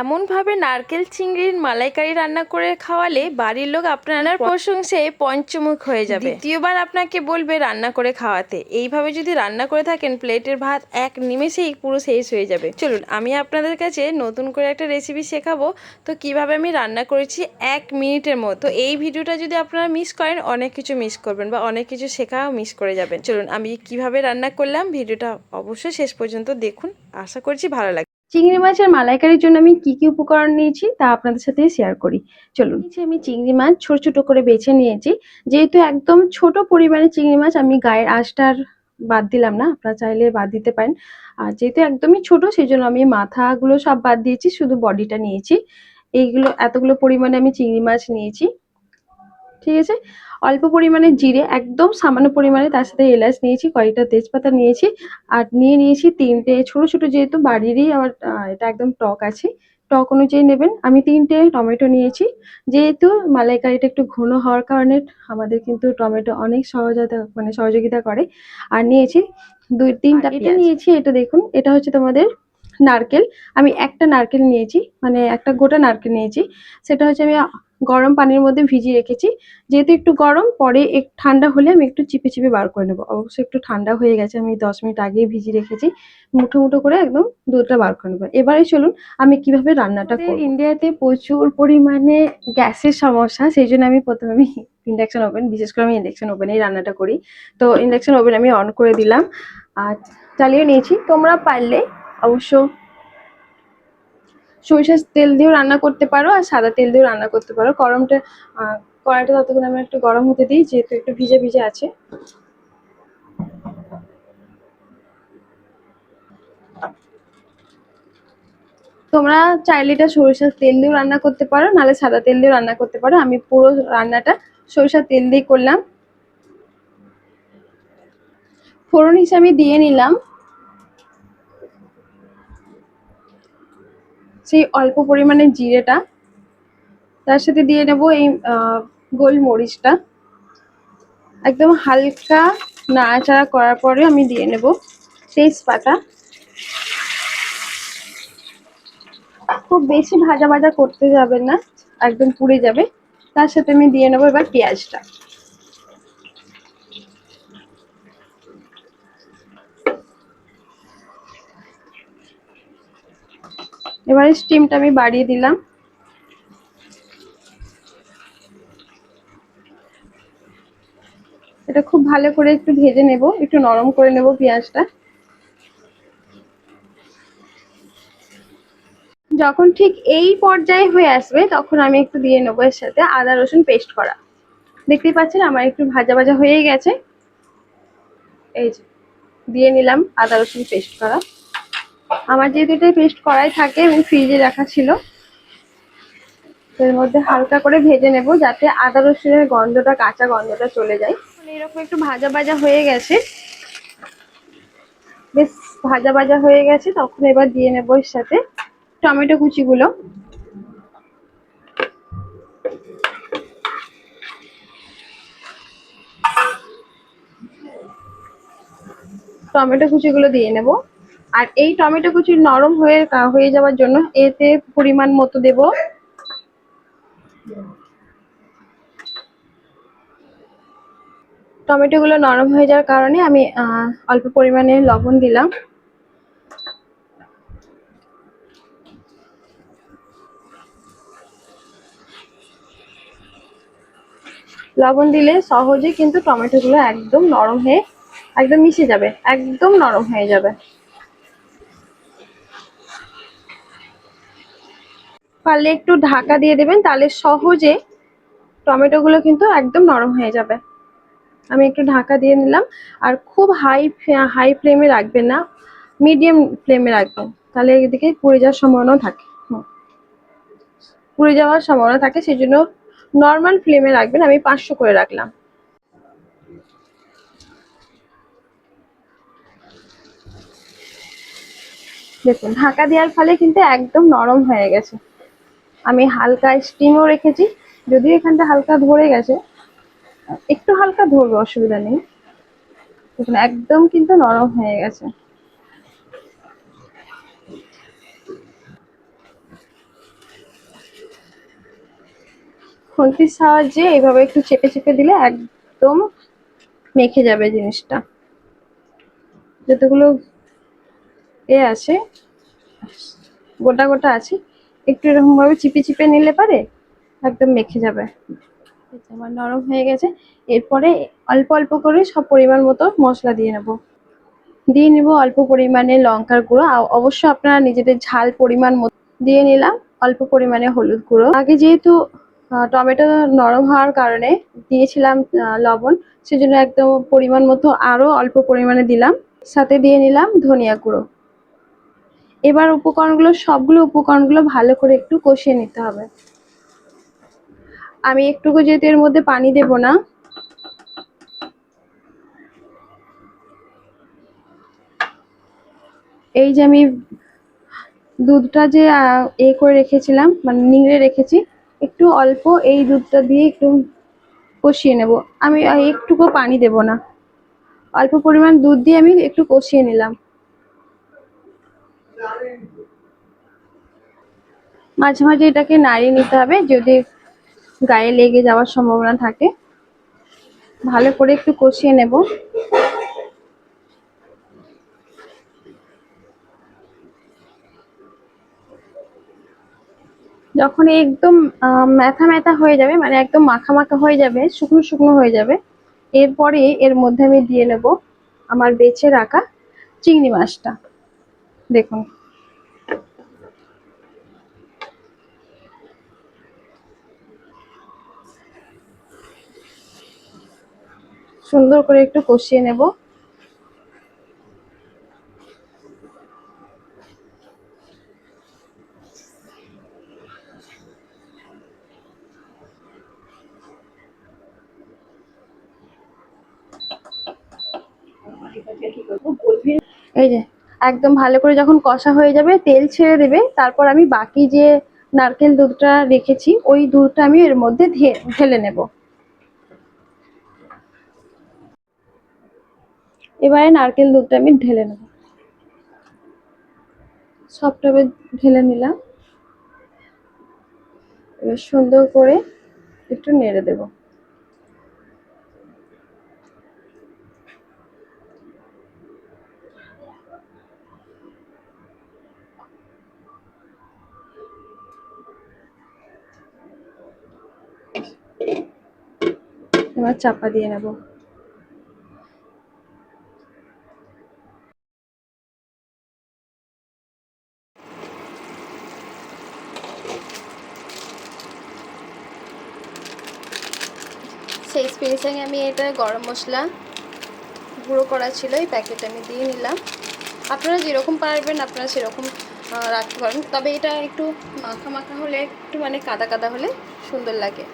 এমনভাবে নারকেল চিংড়ির মালাইকারি রান্না করে খাওয়ালে বাড়ির লোক আপনার প্রশংসায় পঞ্চমুখ হয়ে যাবে। দ্বিতীয়বার আপনাকে বলবে রান্না করে খাওয়াতে। এইভাবে যদি রান্না করে থাকেন প্লেটের ভাত এক নিমেষেই পুরো শেষ হয়ে যাবে। চলুন আমি আপনাদের কাছে নতুন করে একটা রেসিপি শেখাবো। তো কিভাবে আমি রান্না করেছি 1 মিনিটের মতো। এই ভিডিওটা যদি আপনারা মিস করেন অনেক কিছু মিস করবেন বা অনেক কিছু শেখাও মিস করে যাবেন। চলুন আমি কিভাবে রান্না করলাম ভিডিওটা অবশ্যই শেষ পর্যন্ত দেখুন, আশা করছি ভালো লাগবে। চিংড়ি মাছের মালাইকারির জন্য আমি কি কি উপকরণ নিয়েছি তা আপনাদের সাথে শেয়ার করি। চলুন, আমি চিংড়ি মাছ ছোট ছোট করে বেছে নিয়েছি। যেহেতু একদম ছোট পরিমাণে চিংড়ি মাছ, আমি গায়ের আঁশটার বাদ দিলাম না, আপনারা চাইলে বাদ দিতে পারেন। আর যেহেতু একদমই ছোট সেই জন্য আমি মাথাগুলো সব বাদ দিয়েছি, শুধু বডিটা নিয়েছি। এইগুলো এতগুলো পরিমাণে আমি চিংড়ি মাছ নিয়েছি, ঠিক আছে। অল্প পরিমাণে জিরে, একদম সামান্য পরিমাণে, তার সাথে এলাচ নিয়েছি, কয়েকটা তেজপাতা নিয়েছি, আর নিয়েছি 3টে ছোট ছোট, যেহেতু বাড়িরই আমার এটা একদম টক আছে, টক অনুযায়ী নেবেন। আমি 3টে টমেটো নিয়েছি, যেহেতু মালাইকারিটা একটু ঘন হওয়ার কারণে আমাদের কিন্তু টমেটো অনেক সহযোগিতা করে। আর নিয়েছি 2-3টা পেঁয়াজ নিয়েছি। এটা দেখুন, এটা হচ্ছে তোমাদের নারকেল। আমি একটা নারকেল নিয়েছি, মানে একটা গোটা নারকেল নিয়েছি। সেটা হচ্ছে আমি গরম পানির মধ্যে ভিজিয়ে রেখেছি। যেহেতু একটু গরম, পরে একটু ঠান্ডা হলে আমি একটু চিপে চিপে বার করে নেবো। অবশ্যই একটু ঠান্ডা হয়ে গেছে, আমি 10 মিনিট আগেই ভিজিয়ে রেখেছি। মুঠো মুঠো করে একদম দুধটা বার করে নেবো। এবারে চলুন আমি কিভাবে রান্নাটা করব। ইন্ডিয়াতে প্রচুর পরিমাণে গ্যাসের সমস্যা, সেই জন্য আমি প্রথমে ইন্ডাকশন ওভেন, বিশেষ করে আমি ইন্ডাকশন ওভেনেই রান্নাটা করি। তো ইন্ডাকশন ওভেন আমি অন করে দিলাম আর চালিয়ে নিয়েছি। তোমরা পারলে অবশ্য সরিষার তেল দিয়েও রান্না করতে পারো আর সাদা তেল দিয়েও রান্না করতে পারো। কড়াইটা ততক্ষণ আমি একটু গরম হতে দিই, যেহেতু একটু ভিজে ভিজে আছে। তোমরা চাইলে এটা সরিষার তেল দিয়েও রান্না করতে পারো, নাহলে সাদা তেল দিয়েও রান্না করতে পারো। আমি পুরো রান্নাটা সরিষার তেল দিয়ে করলাম। ফোড়ন হিসাবে দিয়ে নিলাম সেই অল্প পরিমাণে জিরেটা, তার সাথে দিয়ে নেব এই গোলমরিচটা। একদম হালকা নাড়াচাড়া করার পরে আমি দিয়ে নেব তেজপাতা। খুব বেশি ভাজা ভাজা করতে যাবেন না, একদম পুড়ে যাবে। তার সাথে আমি দিয়ে নেবো এবার পেঁয়াজটা। এবারে স্টিমটা আমি বাড়িয়ে দিলাম। এটা খুব ভালো করে একটু ভেজে নেব, একটু নরম করে নেব পেঁয়াজটা। যখন ঠিক এই পর্যায়ে হয়ে আসবে তখন আমি একটু দিয়ে নেবো এর সাথে আদা রসুন পেস্ট করা। দেখতেই পাচ্ছেন আমার একটু ভাজা ভাজা হয়ে গেছে। এই যে দিয়ে নিলাম আদা রসুন পেস্ট করা। আমার যেহেতু এটা পেস্ট করাই থাকে, আমি ফ্রিজে রাখা ছিল, এর মধ্যে হালকা করে ভেজে নেব যাতে আদা রসুনের গন্ধটা, কাঁচা গন্ধটা চলে যায়। এরকম একটু ভাজা ভাজা হয়ে গেছে, বেশ ভাজা ভাজা হয়ে গেছে। তখন এবার দিয়ে নেবো এর সাথে টমেটো কুচিগুলো। টমেটো কুচিগুলো দিয়ে নেব। আর এই টমেটো কুচি নরম হয়ে যাওয়ার জন্য এতে পরিমাণ মতো দেব টমেটো গুলো নরম হয়ে যাওয়ার কারণে আমি অল্প পরিমাণে লবণ দিলাম। লবণ দিলে সহজে কিন্তু টমেটো গুলো একদম নরম হয়ে একদম মিশে যাবে, একদম নরম হয়ে যাবে। পারলে একটু ঢাকা দিয়ে দেবেন, তাহলে সহজে টমেটো গুলো কিন্তু একদম নরম হয়ে যাবে। আমি একটু ঢাকা দিয়ে নিলাম। আর খুব হাই ফ্লেমে রাখবেন না, মিডিয়াম ফ্লেমে রাখবেন, তাহলে এদিকে পুড়ে যাওয়ার সম্ভাবনা থাকে। সেই জন্য নর্মাল ফ্লেমে রাখবেন। আমি 500 করে রাখলাম। দেখুন ঢাকা দেওয়ার ফলে কিন্তু একদম নরম হয়ে গেছে। আমি হালকা স্টিমও রেখেছি, যদিও এখানটা হালকা ধরে গেছে, একটু হালকা ধরবে, অসুবিধা নেই। দেখুন একদম কিন্তু নরম হয়ে গেছে। খুন্তির সাহায্যে এইভাবে একটু চেপে চেপে দিলে একদম মেখে যাবে জিনিসটা। যতগুলো আছে গোটা গোটা আছে, একটু এরকম ভাবে চিপে চিপে নিলে পারে একদম মেখে যাবে। আমার নরম হয়ে গেছে। এরপরে অল্প অল্প করে সব পরিমাণ মতো মশলা দিয়ে নিব অল্প পরিমাণে লঙ্কার গুঁড়ো, অবশ্য আপনারা নিজেদের ঝাল পরিমাণ মতো দিয়ে নিলাম। অল্প পরিমাণে হলুদ গুঁড়ো, আগে যেহেতু টমেটো নরম হওয়ার কারণে দিয়েছিলাম লবণ, সেজন্য একদম পরিমাণ মতো আরো অল্প পরিমাণে দিলাম। সাথে দিয়ে নিলাম ধনিয়া গুঁড়ো। এবার সবগুলো উপকরণগুলো ভালো করে একটু কষিয়ে নিতে হবে। আমি একটুকু যেহেতু এর মধ্যে পানি দেব না, এই যে আমি দুধটা যে করে রেখেছিলাম, মানে নিংড়ে রেখেছি, একটু অল্প এই দুধটা দিয়ে একটু কষিয়ে নেব। আমি একটুকু পানি দেব না, অল্প পরিমাণ দুধ দিয়ে আমি একটু কষিয়ে নিলাম। মাঝে মাঝে এটাকে নাড়িয়ে নিতে হবে, যদি গায়ে লেগে যাওয়ার সম্ভাবনা থাকে। ভালো করে একটু কষিয়ে নেব। যখন একদম ম্যাথা ম্যাথা হয়ে যাবে, মানে একদম মাখা মাখা হয়ে যাবে, শুকনো শুকনো হয়ে যাবে, এরপরে এর মধ্যে আমি দিয়ে নেব আমার বেছে রাখা চিংড়ি মাছটা। দেখুন সুন্দর করে একটু কষিয়ে নেব। এই যে একদম ভালো করে যখন কষা হয়ে যাবে, তেল ছেড়ে দেবে, তারপর আমি বাকি যে নারকেল দুধটা রেখেছি ওই দুধটা আমি এর মধ্যে ঢেলে নেব। এবারে নারকেল দুধটা আমি ঢেলে নেব, সবটা ঢেলে নিলাম। এবার সুন্দর করে একটু নেড়ে দেব। এবার চাপা দিয়ে নেব। সেই স্পেসে আমি এটা গরম মশলা গুঁড়ো করা ছিল, এই প্যাকেট আমি দিয়ে নিলাম। আপনারা যেরকম পারবেন আপনারা সেরকম রাখতে পারেন, তবে এটা একটু মাখা মাখা হলে, একটু মানে কাদা কাদা হলে সুন্দর লাগে।